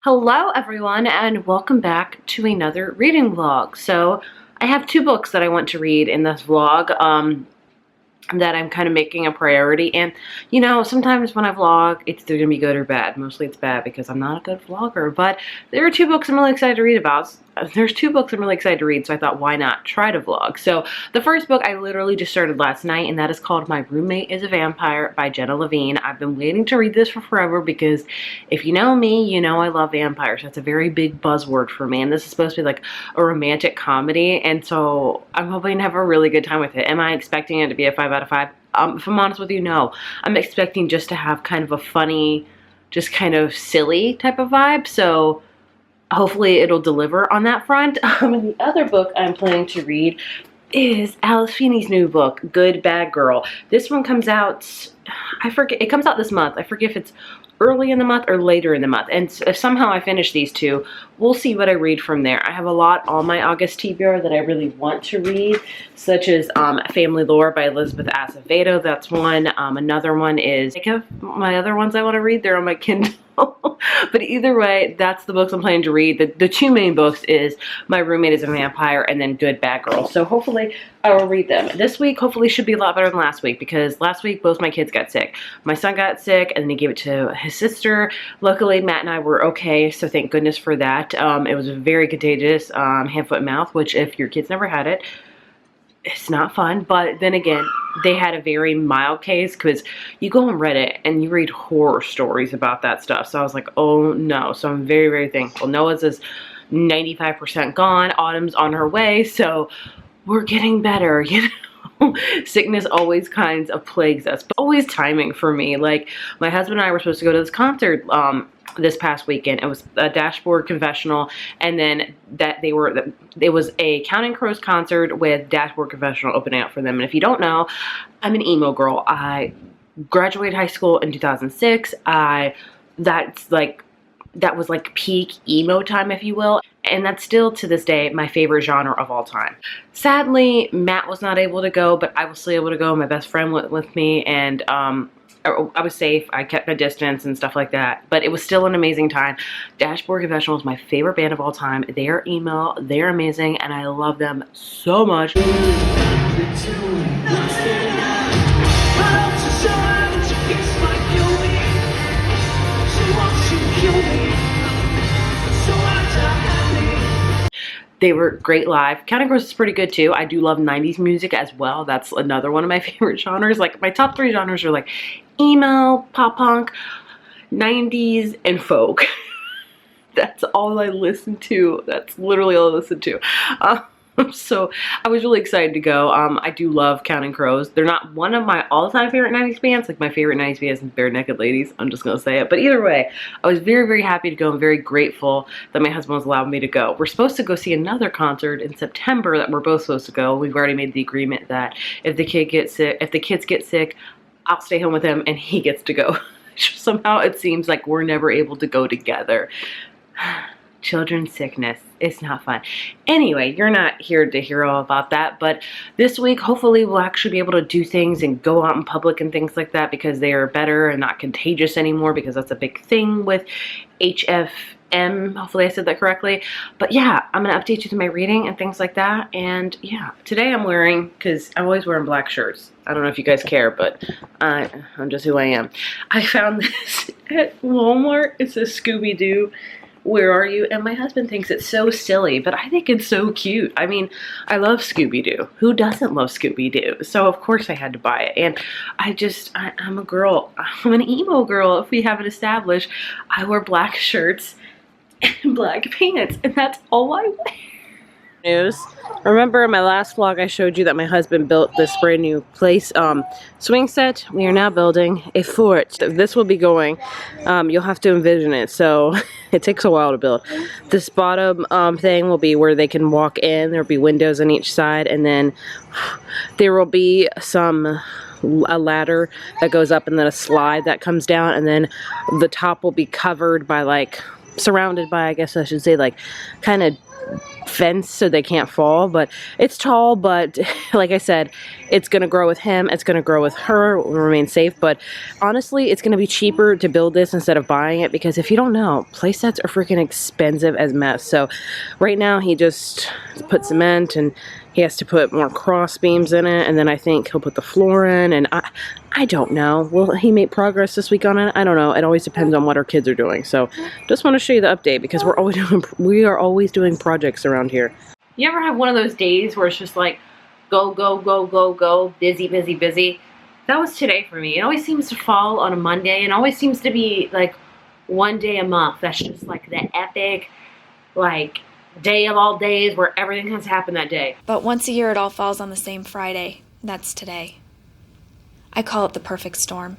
Hello everyone and welcome back to another reading vlog. So I have two books that I want to read in this vlog that I'm kind of making a priority. And you know, sometimes when I vlog, it's either gonna be good or bad. Mostly it's bad because I'm not a good vlogger, but there are two books I'm really excited to read about. There's two books I'm really excited to read, so I thought, why not try to vlog? So the first book I literally just started last night, and that is called My Roommate is a Vampire by Jenna Levine. I've been waiting to read this for forever because if you know me, you know I love vampires. That's a very big buzzword for me, and this is supposed to be like a romantic comedy, and so I'm hoping to have a really good time with it. Am I expecting it to be a 5 out of 5? If I'm honest with you, no. I'm expecting just to have kind of a funny, just kind of silly type of vibe, so hopefully it'll deliver on that front. And the other book I'm planning to read is Alice Feeney's new book, Good Bad Girl. This one comes out, I forget, it comes out this month. I forget if it's early in the month or later in the month. And if somehow I finish these two, we'll see what I read from there. I have a lot on my August TBR that I really want to read, such as Family Lore by Elizabeth Acevedo. That's one. Another one is, I think of my other ones I want to read. They're on my Kindle. But either way, that's the books I'm planning to read. The two main books is My Roommate is a Vampire and then Good Bad Girl. So hopefully I will read them. This week hopefully should be a lot better than last week because last week both my kids got sick. My son got sick and then he gave it to his sister. Luckily Matt and I were okay, so thank goodness for that. It was very contagious, hand, foot, and mouth, which if your kids never had it, it's not fun. But then again, they had a very mild case because you go on Reddit and you read horror stories about that stuff. So I was like, oh no. So I'm very, very thankful. Noah's is 95% gone. Autumn's on her way. So we're getting better, you know. Sickness always kinds of plagues us, but always timing for me. Like my husband and I were supposed to go to this concert this past weekend. It was a Dashboard Confessional, and then it was a Counting Crows concert with Dashboard Confessional opening up for them. And if you don't know, I'm an emo girl. I graduated high school in 2006. That was like peak emo time, if you will. And that's still to this day my favorite genre of all time. Sadly, Matt was not able to go, but I was still able to go. My best friend went with me, and I was safe. I kept my distance and stuff like that, but it was still an amazing time. Dashboard Confessional is my favorite band of all time. They are emo, they're amazing, and I love them so much. They were great live. Counting Crows is pretty good too. I do love 90s music as well. That's another one of my favorite genres. Like my top 3 genres are like emo, pop punk, 90s, and folk. That's all I listen to. That's literally all I listen to. So I was really excited to go. I do love Counting Crows. They're not one of my all-time favorite 90s bands. Like my favorite 90s band is Bare Naked Ladies. I'm just gonna say it. But either way, I was very, very happy to go. I'm very grateful that my husband was allowing me to go. We're supposed to go see another concert in September that we're both supposed to go. We've already made the agreement that if the kids get sick, I'll stay home with him and he gets to go. Somehow it seems like we're never able to go together. Children's sickness. It's not fun. Anyway, you're not here to hear all about that, but this week hopefully we'll actually be able to do things and go out in public and things like that because they are better and not contagious anymore, because that's a big thing with HFM. Hopefully I said that correctly. But yeah, I'm gonna update you to my reading and things like that. And yeah, today I'm wearing, because I'm always wearing black shirts. I don't know if you guys care, but I'm just who I am. I found this at Walmart. It says Scooby-Doo, where are you? And my husband thinks it's so silly, but I think it's so cute. I mean, I love Scooby-Doo. Who doesn't love Scooby-Doo? So of course I had to buy it. And I'm a girl. I'm an emo girl, if we haven't established. I wear black shirts and black pants, and that's all I wear. News. Remember in my last vlog I showed you that my husband built this brand new place swing set. We are now building a fort. This will be going, you'll have to envision it, so it takes a while to build. This bottom thing will be where they can walk in. There'll be windows on each side, and then there will be a ladder that goes up and then a slide that comes down, and then the top will be covered by, like, surrounded by, I guess I should say, like kind of fence so they can't fall, but it's tall, but like I said, it's gonna grow with him, it's gonna grow with her, will remain safe. But honestly, it's gonna be cheaper to build this instead of buying it, because if you don't know, playsets are freaking expensive as mess. So right now he just put cement, and he has to put more cross beams in it, and then I think he'll put the floor in, and I don't know. Will he make progress this week on it? I don't know. It always depends on what our kids are doing. So just want to show you the update, because we are always doing projects around here. You ever have one of those days where it's just like go, go, go, go, go, busy, busy, busy? That was today for me. It always seems to fall on a Monday, and always seems to be like one day a month. That's just like the epic, like, day of all days where everything has happened that day. But once a year it all falls on the same Friday. That's today. I call it the perfect storm.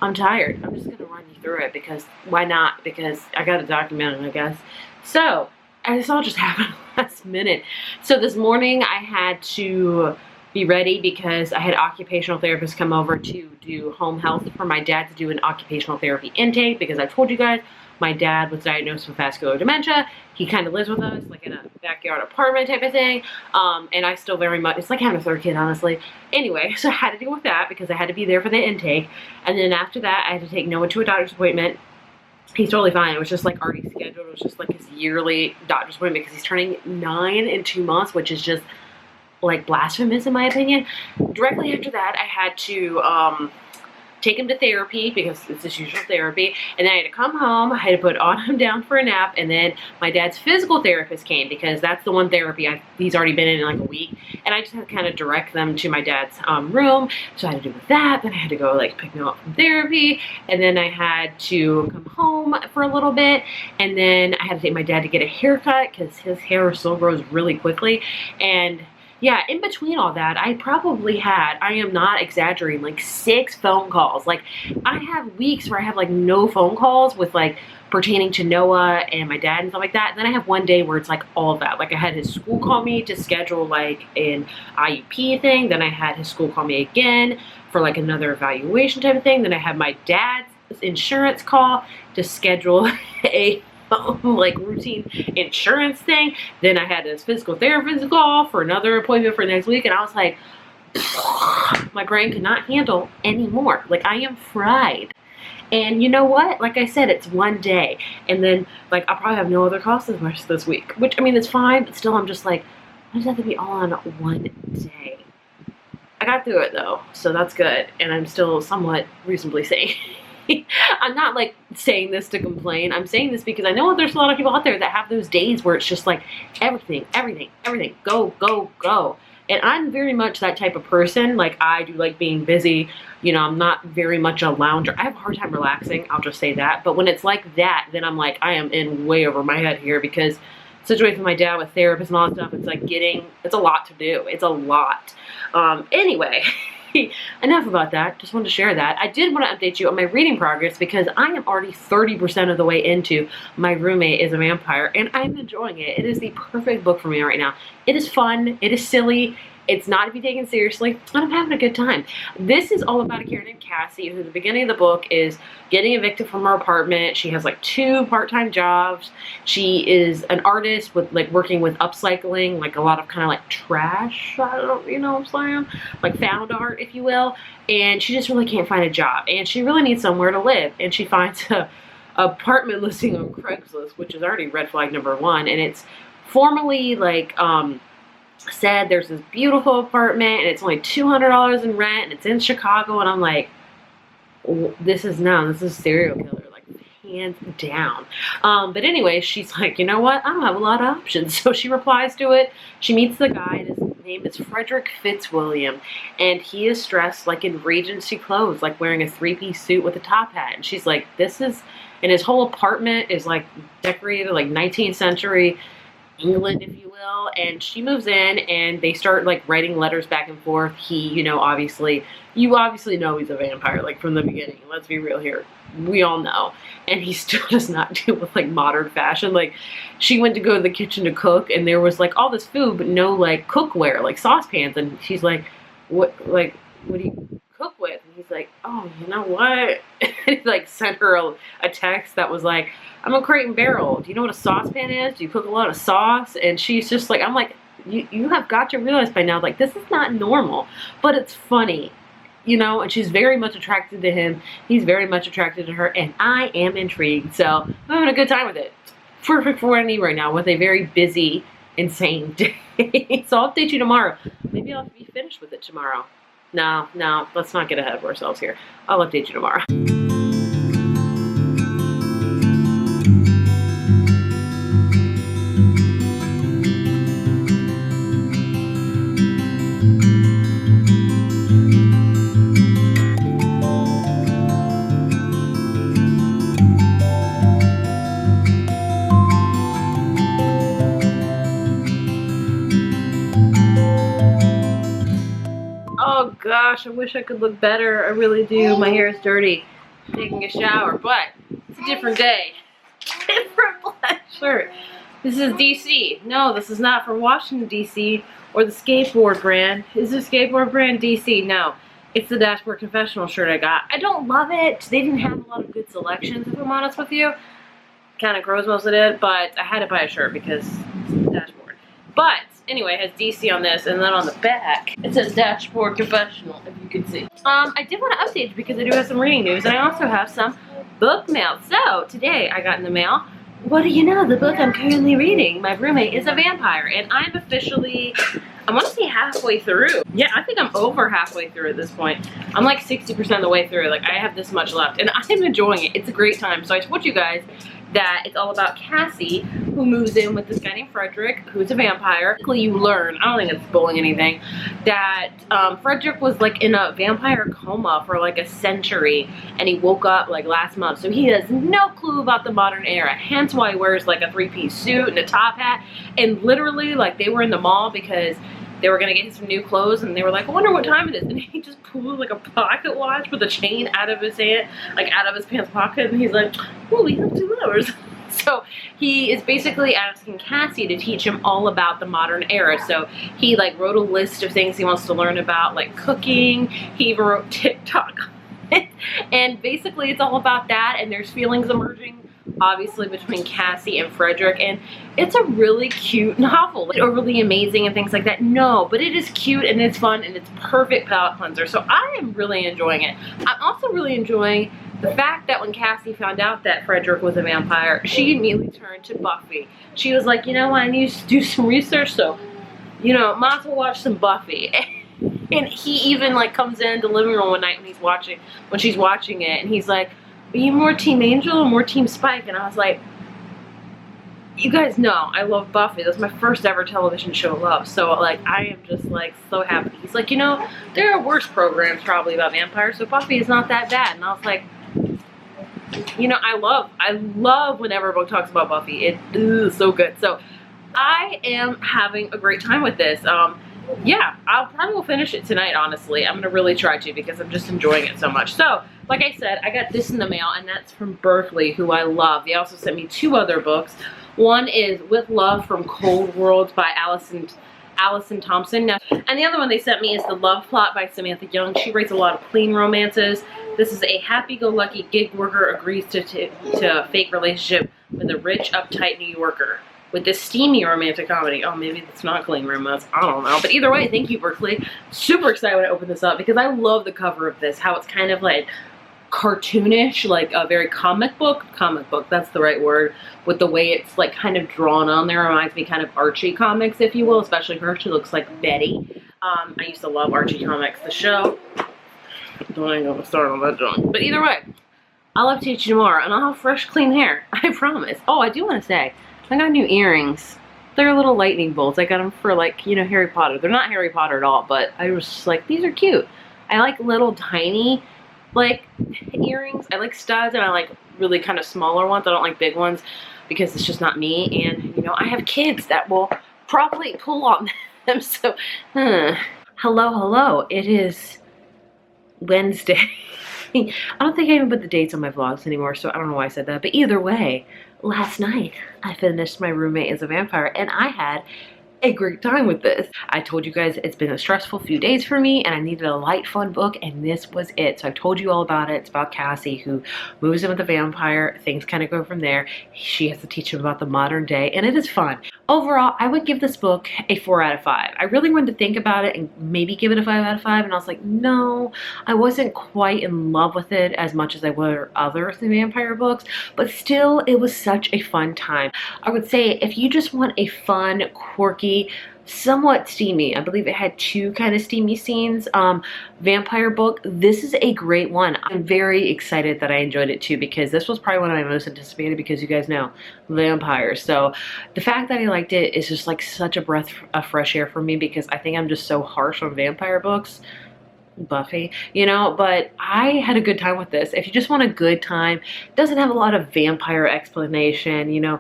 I'm tired. I'm just going to run you through it, because why not? Because I got to document it, I guess. So, and this all just happened last minute. So this morning I had to be ready because I had occupational therapists come over to do home health for my dad, to do an occupational therapy intake, because I told you guys my dad was diagnosed with vascular dementia. He kind of lives with us, like in a backyard apartment type of thing. And I still very much, it's like having a third kid, honestly. Anyway, so I had to deal with that because I had to be there for the intake. And then after that, I had to take Noah to a doctor's appointment. He's totally fine. It was just like already scheduled. It was just like his yearly doctor's appointment, because he's turning 9 in 2 months, which is just like blasphemous in my opinion. Directly after that, I had to take him to therapy, because it's his usual therapy, and then I had to come home. I had to put him down for a nap, and then my dad's physical therapist came, because that's the one therapy he's already been in like a week, and I just had to kind of direct them to my dad's room. So I had to do with that. Then I had to go like pick him up from therapy, and then I had to come home for a little bit, and then I had to take my dad to get a haircut, because his hair still grows really quickly. And yeah, in between all that, I probably had, I am not exaggerating, like 6 phone calls. Like, I have weeks where I have like no phone calls with like pertaining to Noah and my dad and stuff like that. And then I have one day where it's like all of that. Like, I had his school call me to schedule like an IUP thing. Then I had his school call me again for like another evaluation type of thing. Then I had my dad's insurance call to schedule a like routine insurance thing. Then I had this physical therapist call for another appointment for next week, and I was like, my brain could not handle anymore. Like, I am fried. And you know what? Like I said, it's one day, and then like I'll probably have no other calls this week, which I mean, it's fine, but still I'm just like, why does that have to be all on one day? I got through it though, so that's good, and I'm still somewhat reasonably sane. I'm not like saying this to complain. I'm saying this because I know there's a lot of people out there that have those days where it's just like everything, go, go, go. And I'm very much that type of person. Like, I do like being busy. You know, I'm not very much a lounger. I have a hard time relaxing. I'll just say that. But when it's like that, then I'm like, I am in way over my head here, because situation with my dad with therapists and all that stuff, it's like it's a lot to do. It's a lot. Anyway. Enough about that. Just wanted to share that. I did want to update you on my reading progress, because I am already 30% of the way into My Roommate is a Vampire, and I'm enjoying it. It is the perfect book for me right now. It is fun. It is silly. It's not to be taken seriously, and I'm having a good time. This is all about a character named Cassie, who at the beginning of the book is getting evicted from her apartment. She has like 2 part-time jobs. She is an artist with like working with upcycling, like a lot of kind of like trash, I don't, you know what I'm saying? Like found art, if you will. And she just really can't find a job, and she really needs somewhere to live. And she finds a apartment listing on Craigslist, which is already red flag number 1, and it's formerly like said there's this beautiful apartment and it's only $200 in rent and it's in Chicago, and I'm like, this is serial killer, like hands down. But anyway, she's like, you know what, I don't have a lot of options. So she replies to it. She meets the guy, and his name is Frederick Fitzwilliam, and he is dressed like in Regency clothes, like wearing a 3-piece suit with a top hat. And she's like, and his whole apartment is like decorated like 19th century England, if you will. And she moves in, and they start like writing letters back and forth. He, you obviously know he's a vampire, like from the beginning. Let's be real here. We all know. And he still does not deal with like modern fashion. Like, she went to go to the kitchen to cook, and there was like all this food, but no like cookware, like saucepans. And she's like, what do you cook with? And he's like, oh, you know what? He like sent her a text that was like, I'm a Crate and Barrel. Do you know what a saucepan is? Do you cook a lot of sauce? And she's just like, I'm like, you have got to realize by now, like, this is not normal, but it's funny, you know, and she's very much attracted to him. He's very much attracted to her, and I am intrigued. So I'm having a good time with it. Perfect for what I need right now with a very busy, insane day. So I'll update you tomorrow. Maybe I'll be finished with it tomorrow. No, let's not get ahead of ourselves here. I'll update you tomorrow. Oh gosh, I wish I could look better. I really do. My hair is dirty. I'm taking a shower, but it's a different day. Different black shirt. This is DC. No, this is not from Washington, DC, or the skateboard brand. Is this skateboard brand DC? No. It's the Dashboard Confessional shirt I got. I don't love it. They didn't have a lot of good selections, if I'm honest with you. Kind of gross most of it, but I had to buy a shirt because it's Dashboard. But anyway, it has DC on this, and then on the back, it says Dashboard Confessional, if you can see. I did want to update you because I do have some reading news, and I also have some book mail. So, today I got in the mail, what do you know, the book I'm currently reading, My Roommate is a Vampire, and I'm officially, I want to say halfway through. Yeah, I think I'm over halfway through at this point. I'm like 60% of the way through, like I have this much left, and I'm enjoying it. It's a great time. So I told you guys that it's all about Cassie, who moves in with this guy named Frederick, who's a vampire. Basically, you learn, I don't think it's spoiling anything, that Frederick was like in a vampire coma for like a century, and he woke up like last month, so he has no clue about the modern era, hence why he wears like a three-piece suit and a top hat, and literally like they were in the mall because they were gonna get some new clothes, and they were like, I wonder what time it is, and he just pulled like a pocket watch with a chain out of his hand, like out of his pants pocket, and he's like, well, we have 2 hours. So he is basically asking Cassie to teach him all about the modern era. So he like wrote a list of things he wants to learn about, like cooking. He even wrote TikTok. And basically it's all about that, and there's feelings emerging obviously between Cassie and Frederick, and it's a really cute novel. It's overly amazing and things like that. No, but it is cute and it's fun and it's perfect palate cleanser. So I am really enjoying it. I'm also really enjoying the fact that when Cassie found out that Frederick was a vampire, she immediately turned to Buffy. She was like, you know what, I need to do some research, so, you know, might as well watch some Buffy. And he even like comes in the living room one night when she's watching it, and he's like, are you more Team Angel or more Team Spike? And I was like, you guys know I love Buffy. That's my first ever television show love. So like I am just like so happy. He's like, you know, there are worse programs probably about vampires, so Buffy is not that bad. And I was like, you know, I love whenever a book talks about Buffy. It is so good. So I am having a great time with this. Yeah, I'll probably will finish it tonight, honestly. I'm going to really try to because I'm just enjoying it so much. So, like I said, I got this in the mail, and that's from Berkeley, who I love. They also sent me 2 other books. One is With Love from Cold Worlds by Allison Thompson. Now, and the other one they sent me is The Love Plot by Samantha Young. She writes a lot of clean romances. This is a happy-go-lucky gig worker agrees to a fake relationship with a rich, uptight New Yorker. With this steamy romantic comedy. Oh, maybe it's not clean romance. I don't know. But either way, thank you, Berkeley. Super excited when I open this up because I love the cover of this. How it's kind of like cartoonish, like a very comic book. Comic book, that's the right word. With the way it's like kind of drawn on there. Reminds me kind of Archie comics, if you will. Especially her. She looks like Betty. I used to love Archie comics. The show. Don't even go start on that joint. But either way, I'll update you tomorrow. And I'll have fresh, clean hair. I promise. Oh, I do want to say, I got new earrings. They're little lightning bolts. I got them for like, you know, Harry Potter. They're not Harry Potter at all, but I was just like, these are cute. I like little tiny, like, earrings. I like studs, and I like really kind of smaller ones. I don't like big ones because it's just not me. And, you know, I have kids that will probably pull on them. So, hello. It is Wednesday. I don't think I even put the dates on my vlogs anymore, so I don't know why I said that. But either way, last night I finished My Roommate is a Vampire, and I had a great time with this. I told you guys it's been a stressful few days for me and I needed a light, fun book, and this was it. So I've told you all about it. It's about Cassie who moves in with a vampire. Things kind of go from there. She has to teach him about the modern day, and it is fun. Overall, I would give this book a 4 out of 5. I really wanted to think about it and maybe give it a 5 out of 5, and I was like, no, I wasn't quite in love with it as much as I were other vampire books, but still, it was such a fun time. I would say if you just want a fun, quirky, somewhat steamy, I believe it had 2 kind of steamy scenes, vampire book, this is a great one. I'm very excited that I enjoyed it too, because this was probably one of my most anticipated, because you guys know vampires. So the fact that I liked it is just like such a breath of fresh air for me, because I think I'm just so harsh on vampire books. Buffy, you know, but I had a good time with this. If you just want a good time, it doesn't have a lot of vampire explanation, you know,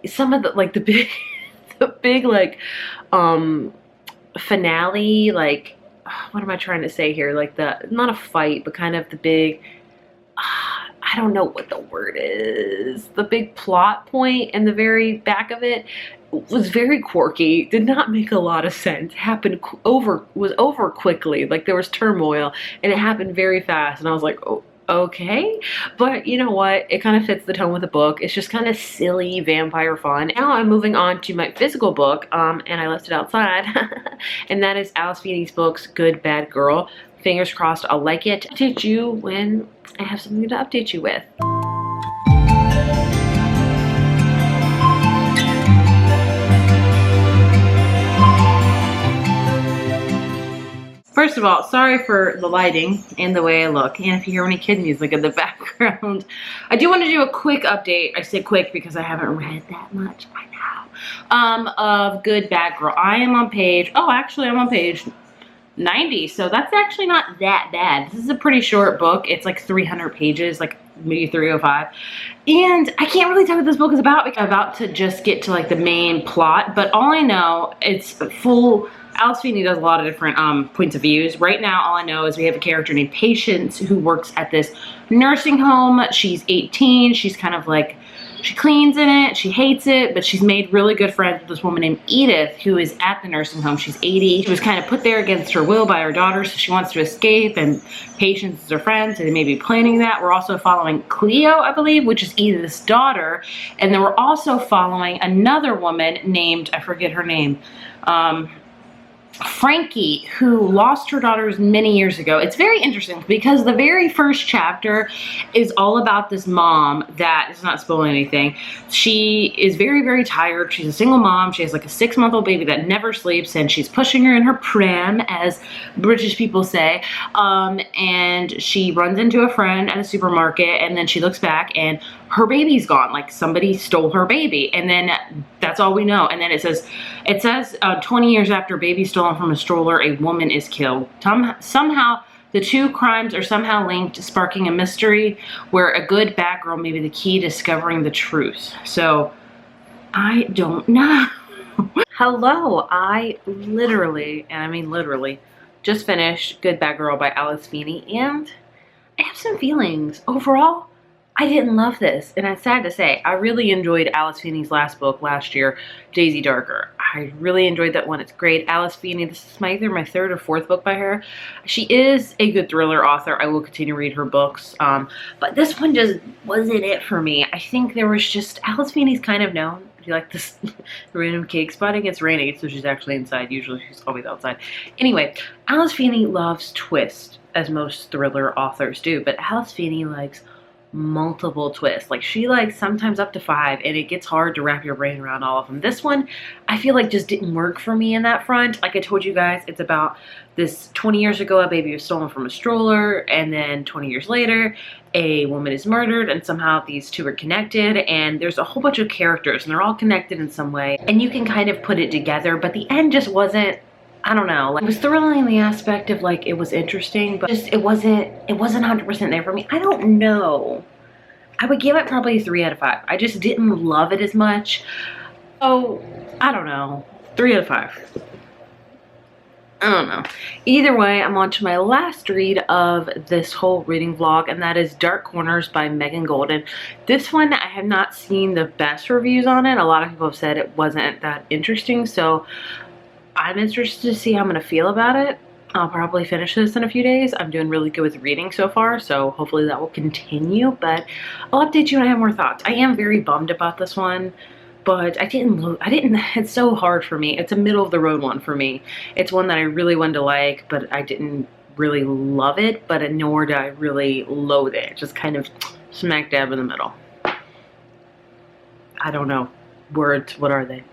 some of the like the big the big like finale, like what am I trying to say here, like the, not a fight, but kind of the big I don't know what the word is, the big plot point in the very back of it was very quirky, did not make a lot of sense, was over quickly, like there was turmoil and it happened very fast, and I was like, oh, okay, but you know what, it kind of fits the tone with the book. It's just kind of silly vampire fun. Now I'm moving on to my physical book, and I left it outside and that is Alice Feeney's books Good Bad Girl. Fingers crossed I'll like it. I'll update you when I have something to update you with. First of all, sorry for the lighting and the way I look, and if you hear any kid music in the background. I do want to do a quick update. I say quick because I haven't read that much, I know, of Good Bad Girl. I am on page, oh actually I'm on page 90, so that's actually not that bad. This is a pretty short book. It's like 300 pages, like maybe 305. And I can't really tell what this book is about because I'm about to just get to like the main plot, but all I know, it's full. Alice Feeney does a lot of different points of views. Right now, all I know is we have a character named Patience who works at this nursing home. She's 18. She's kind of like, she cleans in it. She hates it, but she's made really good friends with this woman named Edith who is at the nursing home. She's 80. She was kind of put there against her will by her daughter, so she wants to escape, and Patience is her friend, so they may be planning that. We're also following Cleo, I believe, which is Edith's daughter, and then we're also following another woman named, I forget her name, Frankie, who lost her daughters many years ago. It's very interesting because the very first chapter is all about this mom that is not spoiling anything. She is very, very tired. She's a single mom. She has like a 6-month-old baby that never sleeps, and she's pushing her in her pram, as British people say. And she runs into a friend at a supermarket, and then she looks back and her baby's gone. Like somebody stole her baby, and then that's all we know. And then it says 20 years after baby stolen from a stroller, a woman is killed. Somehow the 2 crimes are somehow linked, sparking a mystery where a good bad girl may be the key to discovering the truth. So I don't know. Hello, I literally, and I mean literally, just finished Good Bad Girl by Alice Feeney, and I have some feelings. Overall, I didn't love this, and it's sad to say. I really enjoyed Alice Feeney's last book last year, Daisy Darker. I really enjoyed that one. It's great. Alice Feeney, this is either my 3rd or 4th book by her. She is a good thriller author. I will continue to read her books, but this one just wasn't it for me. I think there was just, Alice Feeney's kind of known. If you like this random cake spotting, it's raining, so she's actually inside. Usually she's always outside. Anyway, Alice Feeney loves twists, as most thriller authors do, but Alice Feeney likes multiple twists. Like she likes sometimes up to 5, and it gets hard to wrap your brain around all of them. This one I feel like just didn't work for me in that front. Like I told you guys, it's about this 20 years ago a baby was stolen from a stroller, and then 20 years later a woman is murdered, and somehow these 2 are connected, and there's a whole bunch of characters and they're all connected in some way, and you can kind of put it together, but the end just wasn't, I don't know, like it was thrilling in the aspect of like it was interesting, but just it wasn't 100% there for me. I don't know. I would give it probably a 3 out of 5. I just didn't love it as much. Oh, I don't know. 3 out of 5. I don't know. Either way, I'm on to my last read of this whole reading vlog, and that is Dark Corners by Megan Golden. This one, I have not seen the best reviews on it. A lot of people have said it wasn't that interesting, so I'm interested to see how I'm going to feel about it. I'll probably finish this in a few days. I'm doing really good with reading so far, so hopefully that will continue, but I'll update you when I have more thoughts. I am very bummed about this one, but it's so hard for me. It's a middle of the road one for me. It's one that I really wanted to like, but I didn't really love it, but nor did I really loathe it. Just kind of smack dab in the middle. I don't know. Words, what are they?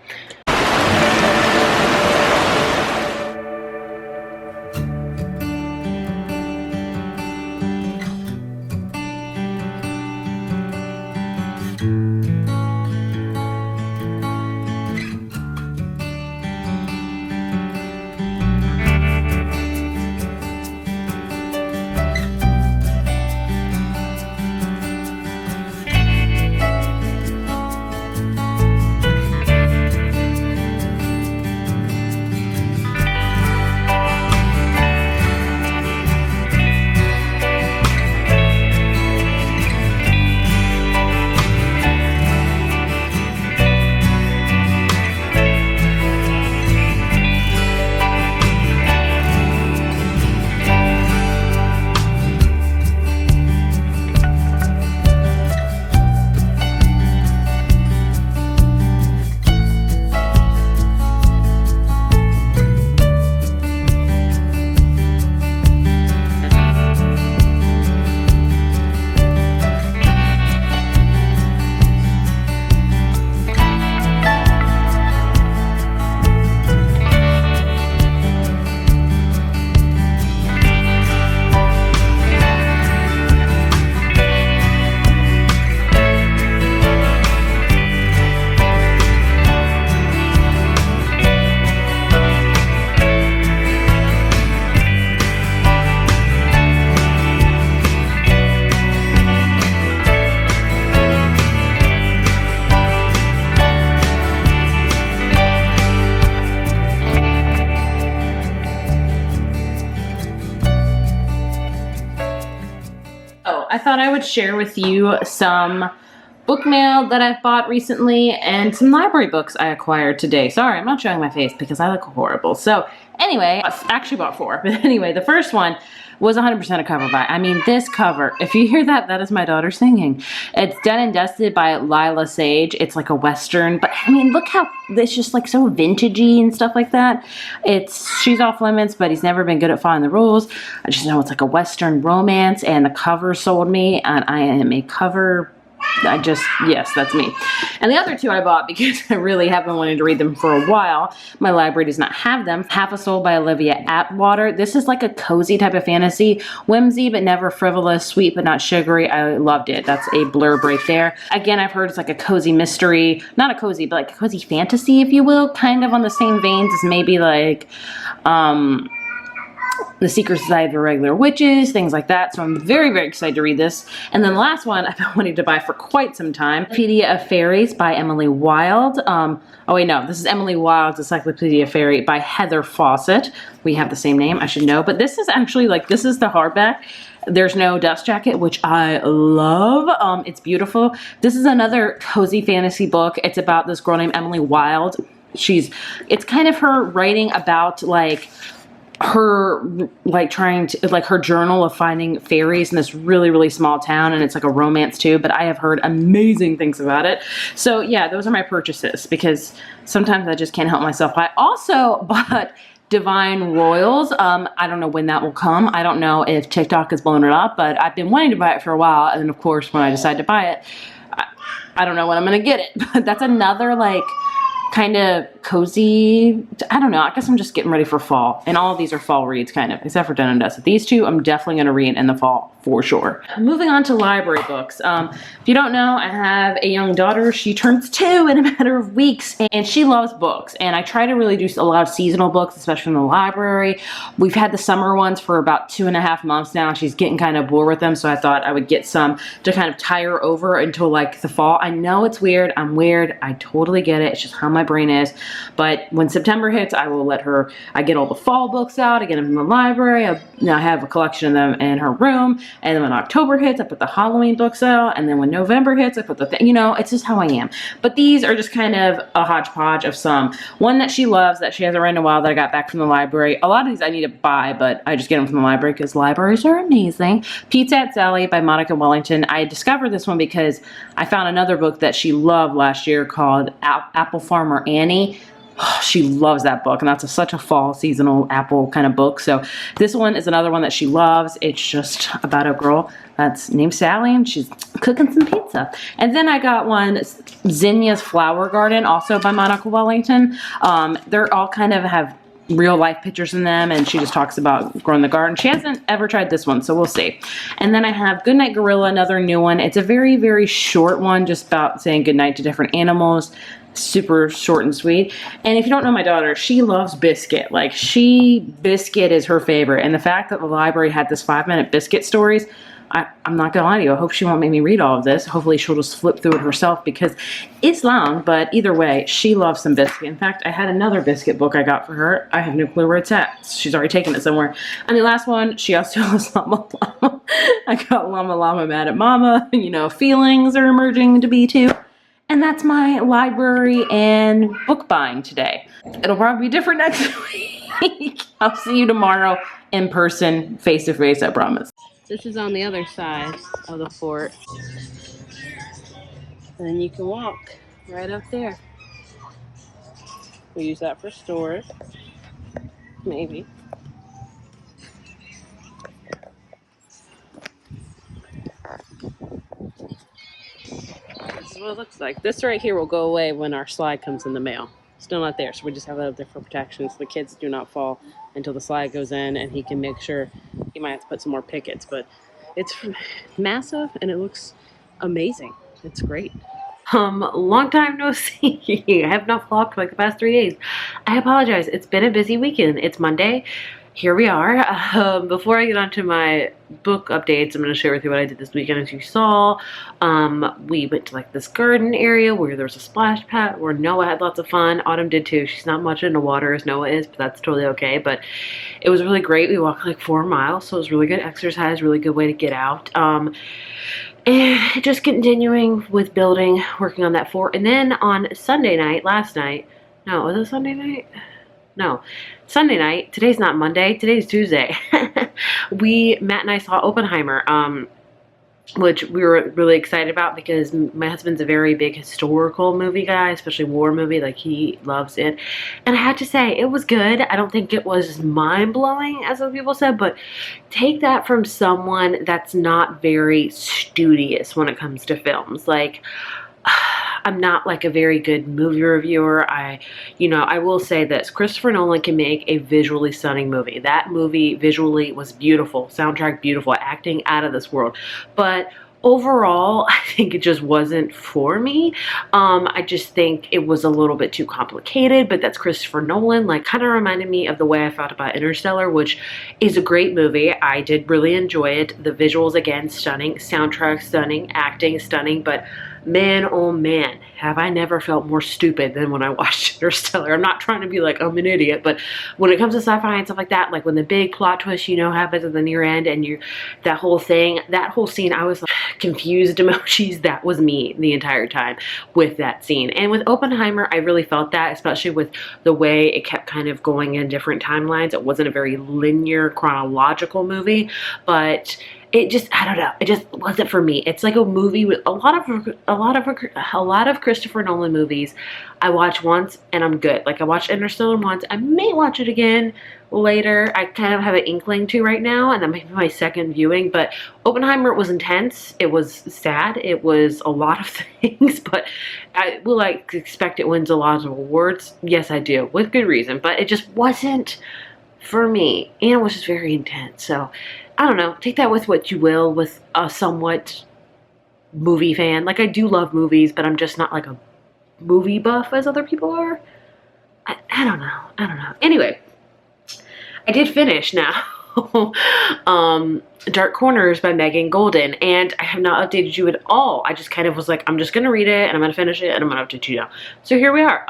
I thought I would share with you some book mail that I've bought recently and some library books I acquired today. Sorry, I'm not showing my face because I look horrible. So anyway, I actually bought 4. But anyway, the first one was 100% a cover buy. I mean, this cover, if you hear that, that is my daughter singing. It's Done and Dusted by Lila Sage. It's like a Western, but I mean, look how, it's just like so vintagey and stuff like that. She's off limits, but he's never been good at following the rules. I just know it's like a Western romance, and the cover sold me, and I am a cover, yes, that's me. And the other 2 I bought because I really have been wanting to read them for a while. My library does not have them. Half a Soul by Olivia Atwater. This is like a cozy type of fantasy. Whimsy, but never frivolous. Sweet, but not sugary. I loved it. That's a blurb right there. Again, I've heard it's like a cozy mystery. Not a cozy, but like a cozy fantasy, if you will. Kind of on the same veins as maybe like, The Secret Society of the Regular Witches, things like that. So I'm very, very excited to read this. And then the last one I've been wanting to buy for quite some time, Encyclopedia of Fairies by Emily Wilde. Oh wait, no, this is Emily Wilde's Encyclopedia of Fairy by Heather Fawcett. We have the same name, I should know. But this is actually like, this is the hardback. There's no dust jacket, which I love. It's beautiful. This is another cozy fantasy book. It's about this girl named Emily Wilde. It's kind of her writing about like, her like trying to like her journal of finding fairies in this really, really small town, and it's like a romance too, but I have heard amazing things about it. So yeah, those are my purchases because sometimes I just can't help myself. I also bought Divine Royals. I don't know when that will come. I don't know if TikTok has blown it up, but I've been wanting to buy it for a while, and of course when I decide to buy it, I don't know when I'm gonna get it. But that's another like kind of cozy, I don't know, I guess I'm just getting ready for fall. And all of these are fall reads kind of, except for Done and Dusted. These 2 I'm definitely going to read in the fall for sure. Moving on to library books. If you don't know, I have a young daughter. She turns 2 in a matter of weeks, and she loves books. And I try to really do a lot of seasonal books, especially in the library. We've had the summer ones for about 2.5 months now. She's getting kind of bored with them, so I thought I would get some to kind of tie her over until like the fall. I know it's weird. I'm weird. I totally get it. It's just how my brain is. But when September hits, I will let her, I get all the fall books out, I get them from the library, I have a collection of them in her room, and then when October hits, I put the Halloween books out, and then when November hits, I put the, it's just how I am. But these are just kind of a hodgepodge of some. One that she loves, that she hasn't read in a while, that I got back from the library. A lot of these I need to buy, but I just get them from the library because libraries are amazing. Pizza at Sally by Monica Wellington. I discovered this one because I found another book that she loved last year called Apple Farmer Annie. Oh, she loves that book, and that's such a fall seasonal apple kind of book. So this one is another one that she loves. It's just about a girl that's named Sally, and she's cooking some pizza. And then I got one, Zinnia's Flower Garden, also by Monica Wellington. They're all kind of have real life pictures in them, and she just talks about growing the garden. She hasn't ever tried this one, so we'll see. And then I have Goodnight Gorilla, another new one. It's a very, very short one, just about saying goodnight to different animals. Super short and sweet. And if you don't know my daughter, she loves Biscuit. Like, Biscuit is her favorite. And the fact that the library had this 5-minute Biscuit stories, I'm not gonna lie to you, I hope she won't make me read all of this. Hopefully she'll just flip through it herself because it's long, but either way, she loves some Biscuit. In fact, I had another Biscuit book I got for her. I have no clue where it's at. She's already taken it somewhere. And the last one, she also loves Llama Llama. I got Llama Llama Mad at Mama. Feelings are emerging to be too. And that's my library and book buying today. It'll probably be different next week. I'll see you tomorrow in person, face to face, I promise. This is on the other side of the fort. And then you can walk right up there. We use that for stores, maybe. This is what it looks like. This right here will go away when our slide comes in the mail. Still not there, so we just have it up there for protection so the kids do not fall until the slide goes in, and he can make sure. He might have to put some more pickets, but it's massive and it looks amazing. It's great. Long time no see. I have not vlogged for like the past 3 days. I apologize. It's been a busy weekend. It's Monday. Here we are. Before I get on to my book updates, I'm going to share with you what I did this weekend. As you saw, we went to like this garden area where there was a splash pad where Noah had lots of fun. Autumn did too. She's not much into water as Noah is, but that's totally okay. But it was really great. We walked like 4 miles, so it was really good exercise, really good way to get out. And just continuing with building, working on that fort. And then on Sunday night, was it Sunday night? No, Sunday night. Today's not Monday. Today's Tuesday. Matt and I saw Oppenheimer, which we were really excited about because my husband's a very big historical movie guy, especially war movie. Like, he loves it. And I had to say, it was good. I don't think it was mind-blowing, as some people said, but take that from someone that's not very studious when it comes to films. Like, I'm not like a very good movie reviewer. I will say this. Christopher Nolan can make a visually stunning movie. That movie visually was beautiful. Soundtrack beautiful. Acting out of this world. But overall, I think it just wasn't for me. I just think it was a little bit too complicated, but that's Christopher Nolan. Like, kind of reminded me of the way I felt about Interstellar, which is a great movie. I did really enjoy it. The visuals, again, stunning. Soundtrack, stunning. Acting, stunning. But man, oh man, have I never felt more stupid than when I watched Interstellar. I'm not trying to be like, I'm an idiot, but when it comes to sci-fi and stuff like that, like when the big plot twist, happens at the near end, and that whole scene, I was like, confused emojis. That was me the entire time with that scene. And with Oppenheimer, I really felt that, especially with the way it kept kind of going in different timelines. It wasn't a very linear, chronological movie, but it just, I don't know, it just wasn't for me. It's like a movie with a lot of Christopher Nolan movies I watch once and I'm good. Like, I watched Interstellar once. I may watch it again later. I kind of have an inkling to right now, and that might be my second viewing. But Oppenheimer was intense. It was sad. It was a lot of things, but I will expect it wins a lot of awards. Yes, I do, with good reason. But it just wasn't for me, and it was just very intense. So I don't know, take that with what you will, with a somewhat movie fan. Like, I do love movies, but I'm just not like a movie buff as other people are. I don't know. Anyway, I did finish now. Dark Corners by Megan Golden, and I have not updated you at all. I just kind of was like, I'm just gonna read it and I'm gonna finish it and I'm gonna update you now. So here we are.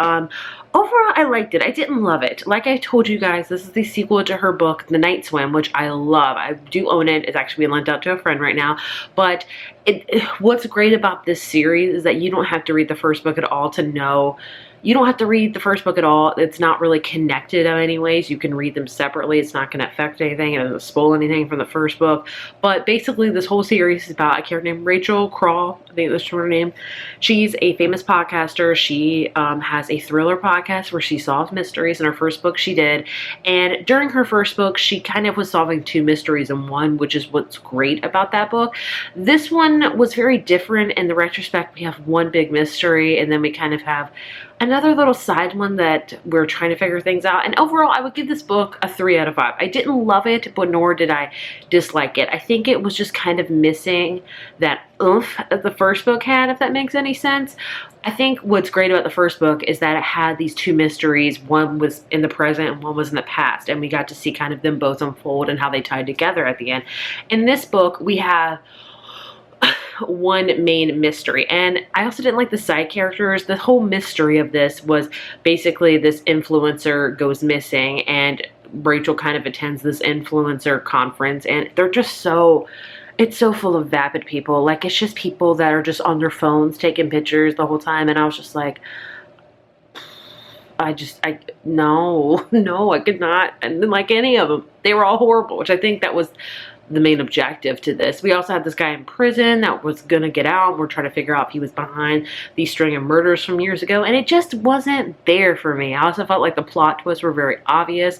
Overall, I liked it. I didn't love it. Like I told you guys, this is the sequel to her book, The Night Swim, which I love. I do own it. It's actually being lent out to a friend right now. But what's great about this series is that you don't have to read the first book at all to know. You don't have to read the first book at all. It's not really connected in any ways. You can read them separately. It's not going to affect anything. It doesn't spoil anything from the first book. But basically, this whole series is about a character named Rachel Crawl. I think that's her name. She's a famous podcaster. She has a thriller podcast where she solves mysteries. In her first book, she did. And during her first book, she kind of was solving 2 mysteries in one, which is what's great about that book. This one was very different. In the retrospect, we have one big mystery, and then we kind of have another little side one that we're trying to figure things out. And overall, I would give this book a 3 out of 5. I didn't love it, but nor did I dislike it. I think it was just kind of missing that oomph that the first book had, if that makes any sense. I think what's great about the first book is that it had these 2 mysteries. One was in the present and one was in the past. And we got to see kind of them both unfold and how they tied together at the end. In this book, we have one main mystery, and I also didn't like the side characters. The whole mystery of this was basically this influencer goes missing and Rachel kind of attends this influencer conference, and they're just so, it's so full of vapid people. Like, it's just people that are just on their phones taking pictures the whole time, and I was just like, no, I could not, and then like any of them, they were all horrible, which I think that was the main objective to this. We also had this guy in prison that was gonna get out. We're trying to figure out if he was behind these string of murders from years ago, and it just wasn't there for me. I also felt like the plot twists were very obvious,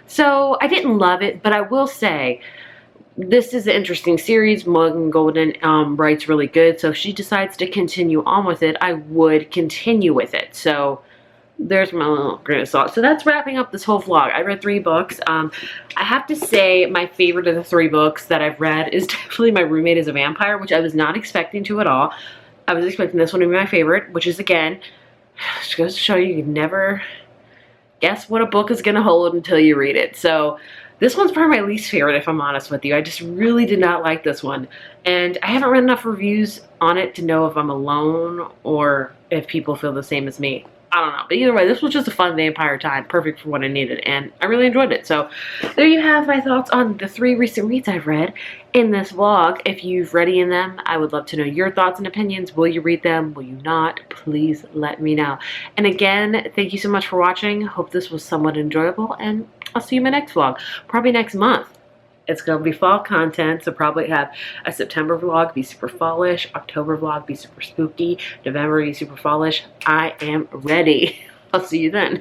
so I didn't love it. But I will say, this is an interesting series. Megan Golden writes really good, so if she decides to continue on with it, I would continue with it. So there's my little grain of salt. So that's wrapping up this whole vlog. I read 3 books. I have to say my favorite of the 3 books that I've read is definitely My Roommate is a Vampire, which I was not expecting to at all. I was expecting this one to be my favorite, which is, again, just goes to show you can never guess what a book is going to hold until you read it. So this one's probably my least favorite, if I'm honest with you. I just really did not like this one. And I haven't read enough reviews on it to know if I'm alone or if people feel the same as me. I don't know. But either way, this was just a fun vampire time. Perfect for what I needed. And I really enjoyed it. So there you have my thoughts on the 3 recent reads I've read in this vlog. If you've read any of them, I would love to know your thoughts and opinions. Will you read them? Will you not? Please let me know. And again, thank you so much for watching. Hope this was somewhat enjoyable. And I'll see you in my next vlog. Probably next month. It's going to be fall content, so probably have a September vlog, be super fallish, October vlog, be super spooky, November, be super fallish. I am ready. I'll see you then.